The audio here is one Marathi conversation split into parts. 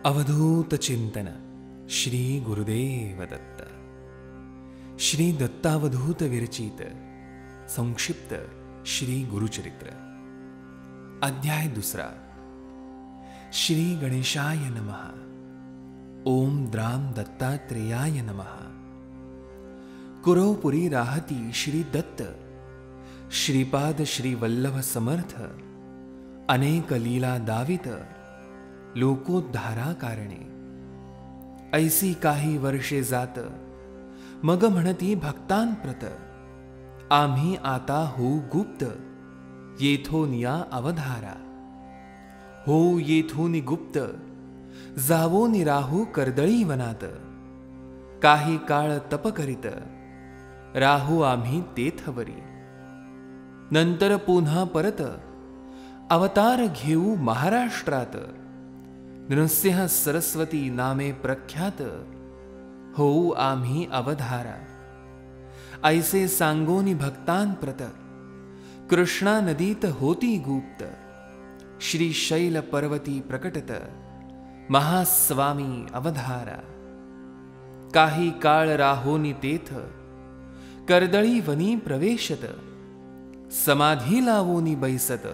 अवधूत चिंतन श्री गुरुदेव दत्त। श्री दत्तावधूत विरचित संक्षिप्त श्री गुरुचरित्र। अध्याय दुसरा। श्री गणेशाय नमः। ओम द्राम दत्तात्रेयाय नमः। कुरवपुरी राहती श्री दत्त, श्रीपाद श्री वल्लभ समर्थ, अनेक लीला दावित, लोकोद्धारा कारणे। ऐसी काही वर्षे जात, मग म्हणती भक्तांप्रत, आम्ही आता होऊ गुप्त, येथून या अवधारा। हो येथून गुप्त, जावोन राहू कर्दळी वनात, काही काळ तप करीत, राहू आम्ही तेथवरी। नंतर पुन्हा परत, अवतार घेऊ महाराष्ट्रात, नृसिंह सरस्वती नामे प्रख्यात, होऊ आम्ही अवधारा। ऐसे सांगोनी भक्तांप्रत, कृष्णा नदीत होती गुप्त, श्री शैल पर्वती प्रकटत, महास्वामी अवधारा। काही काळ राहोनी तेथ, कर्दळी वनी प्रवेशत, समाधी लावोनी बैसत,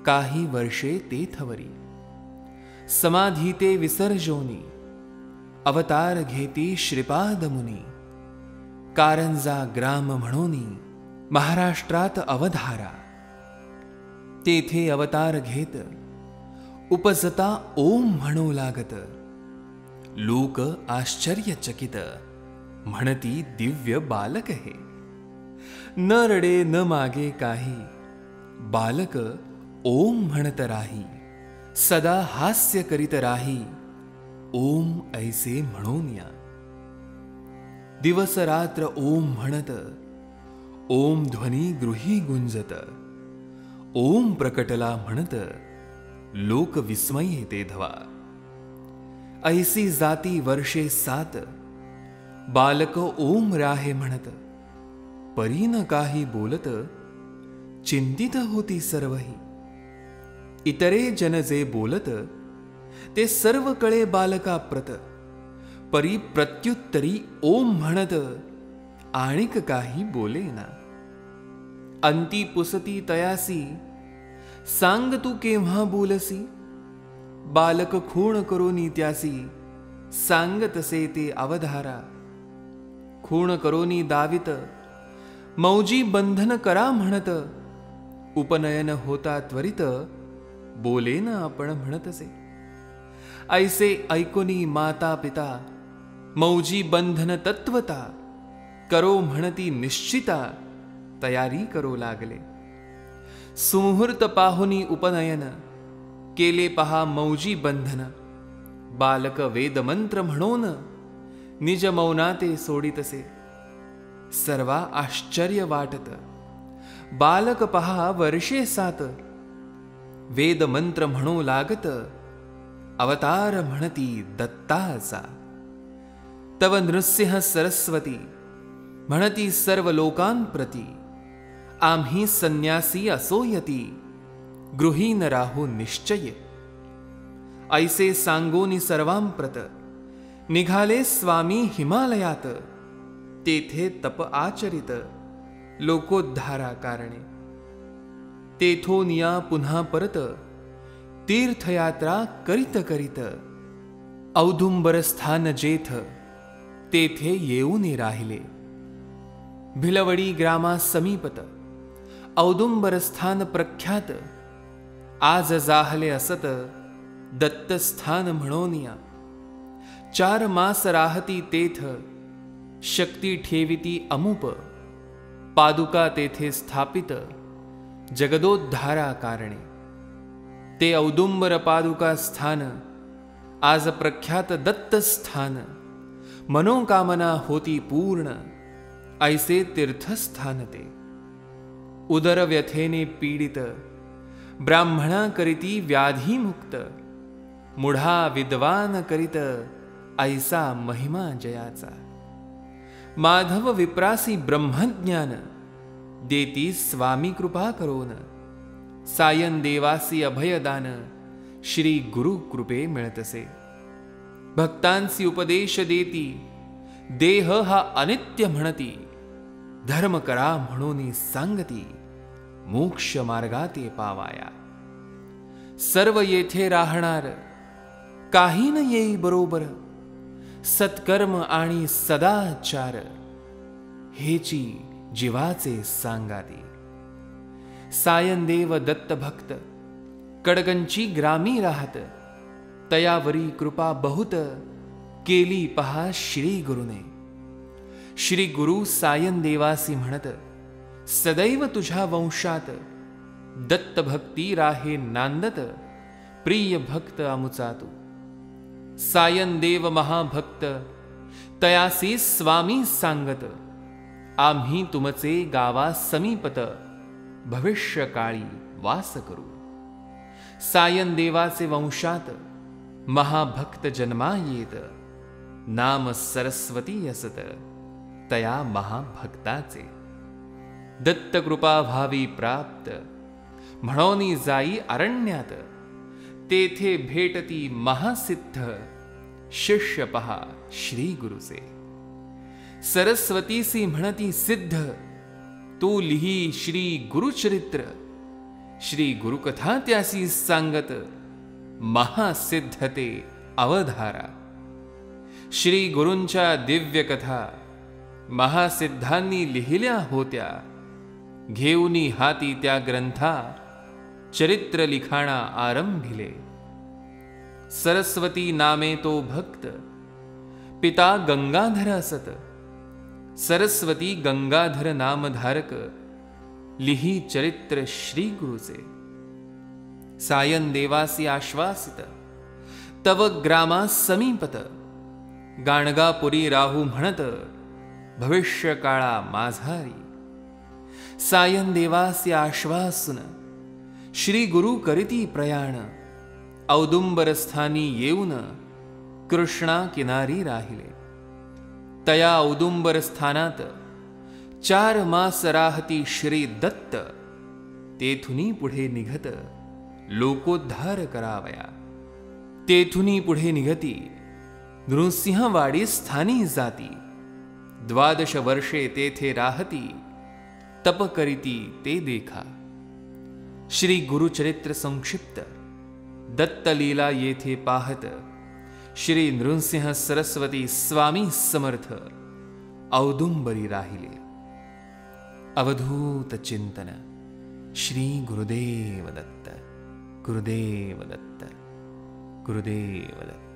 काही वर्षे तेथवरी। समाधी ते विसर्जोनी, अवतार घेती श्रीपाद मुनी, कारंजा ग्राम म्हणोनी, महाराष्ट्रात अवधारा। तेथे अवतार घेत, उपजता ओम म्हणू लागत, लोक आश्चर्यचकित, म्हणती दिव्य बालक हे। न रडे न मागे काही, बालक ओम म्हणत राही, सदा हास्य करीत राही, ओम ऐसे म्हणून या। दिवस रात्र ओम म्हणत, ओम ध्वनी गृही गुंजत, ओम प्रकटला म्हणत, लोक विस्मये ते धवा। ऐसी जाती वर्षे 7, बालक ओम राहे म्हणत, परीन काही बोलत, चिंतित होती सर्वही। इतरे जन जे बोलत, ते सर्व कळे बालकाप्रत, परी प्रत्युत्तरी ओम म्हणत, आणिक काही बोलेना। अंती पुसती तयासी, सांग तू केव्हा बोलसी, बालक खूण करोनी त्यासी, सांग तसे ते अवधारा। खूण करोनी दावित, मौजी बंधन करा म्हणत, उपनयन होता त्वरित, बोले न आपण म्हणतसे। ऐसे ऐकोनी माता पिता, मौजी बंधन तत्वता, करो म्हणती निश्चिता, तयारी करो लागले। सुमुहूर्त पाहुनी उपनयन, केले पहा मौजी बंधन, बालक वेदमंत्र म्हणून, निज मौनाते सोडितसे। सर्वा आश्चर्य वाटत, बालक पहा वर्षे 7, वेद मंत्र म्हणू लागत, अवतार म्हणती दत्ताचा। तव नृसिंह सरस्वती, म्हणती सर्व लोकांप्रती, आम्ही संन्यासी असोयती, गृहीन राहू निश्चय। ऐसे सांगोनी सर्वांप्रत, निघाले स्वामी हिमालयात, तेथे तप आचरित, लोकोद्धारा कारणे। तेथून या पुन्हा परत, तीर्थयात्रा करीत करीत, औदुंबर स्थान जेथ, तेथे येऊन राहिले। भिलवडी ग्रामा समीपत, औदुंबर स्थान प्रख्यात, आज जाहले असत, दत्तस्थान म्हणोनिया। 4 मास राहती तेथ, शक्ती ठेविती अमुप, पादुका तेथे स्थापित, जगदोद्धारा कारणे। ते औदुंबर पादुका स्थान, आज प्रख्यात दत्तस्थान, मनोकामना होती पूर्ण, ऐसे तीर्थस्थान ते। उदर व्यथेने पीडित, ब्राह्मणा करीती व्याधीमुक्त, मुढा विद्वान करीत, ऐसा महिमा जयाचा। माधव विप्रासी ब्रह्मज्ञान, देती स्वामी कृपा करोन, सायन देवासी अभयदान, श्री गुरु कृपे मिळतसे। भक्तांसी उपदेश देती, देह हा अनित्य म्हणती, धर्म करा म्हणून सांगती, मोक्ष मार्गाते पावाया. सर्व येथे राहणार, काही न येई बरोबर, सत्कर्म आणि सदाचार, हेची जीवाचे सांगाती. सायनदेव दत्त भक्त, कडगंची ग्रामी राहत, तयावरी कृपा बहुत, केली पहा श्री गुरुने. श्री गुरु सायनदेवासी म्हणत, सदैव तुझ्या वंशात दत्त भक्ती राहे नांदत, प्रिय भक्त अमुचा तू. सायनदेव महाभक्त, तयासी स्वामी सांगत, आम्ही तुमचे गावा समीपत, भविष्य काळी वास करू. सायनदेवाचे वंशात महाभक्त जन्मा येत, नाम सरस्वती असत, तया महाभक्ताचे. दत्तकृपा व्हावी प्राप्त, म्हणून जाई अरण्यात, तेथे भेटती महासिद्ध, शिष्य पहा श्री गुरुचे. सरस्वतीसी म्हणती सिद्ध, तू लिही श्री गुरुचरित्र, श्री गुरुकथा त्यासी सांगत, महासिद्ध ते अवधारा. श्री गुरूंच्या दिव्य कथा महासिद्धांनी लिहिल्या होत्या, घेऊनी हाती त्या ग्रंथा, चरित्र लिखाणा आरंभिले. सरस्वती नामे तो भक्त, पिता गंगाधर असत, सरस्वती गंगाधर नामधारक, लिही चरित्र श्री गुरुचे. सायनदेवासी आश्वासित, तव ग्रामा समीपत, गाणगापुरी राहू म्हणत, भविष्य काळा माझारी. सायनदेवासी आश्वासन, श्री गुरु करीती प्रयाण, औदुंबर स्थानी येऊन, कृष्णा किनारी राहिले. तया औदुंबर स्थानात 4 मास राहती श्री दत्त, तेथुनी पुढे निघत, लोकोद्धार करावया. तेथुनी पुढे निघती, नृसिंहवाडी स्थानी जाती, 12 वर्षे तेथे राहती, तप करीती ते देखा. श्री गुरुचरित्र संक्षिप्त, दत्तलीला येथे पाहत, श्री नृसिंह सरस्वती स्वामी समर्थ औदुंबरी राहिले. अवधूत चिंतन. श्री गुरुदेव दत्त. गुरुदेव दत्त. गुरुदेव दत्त.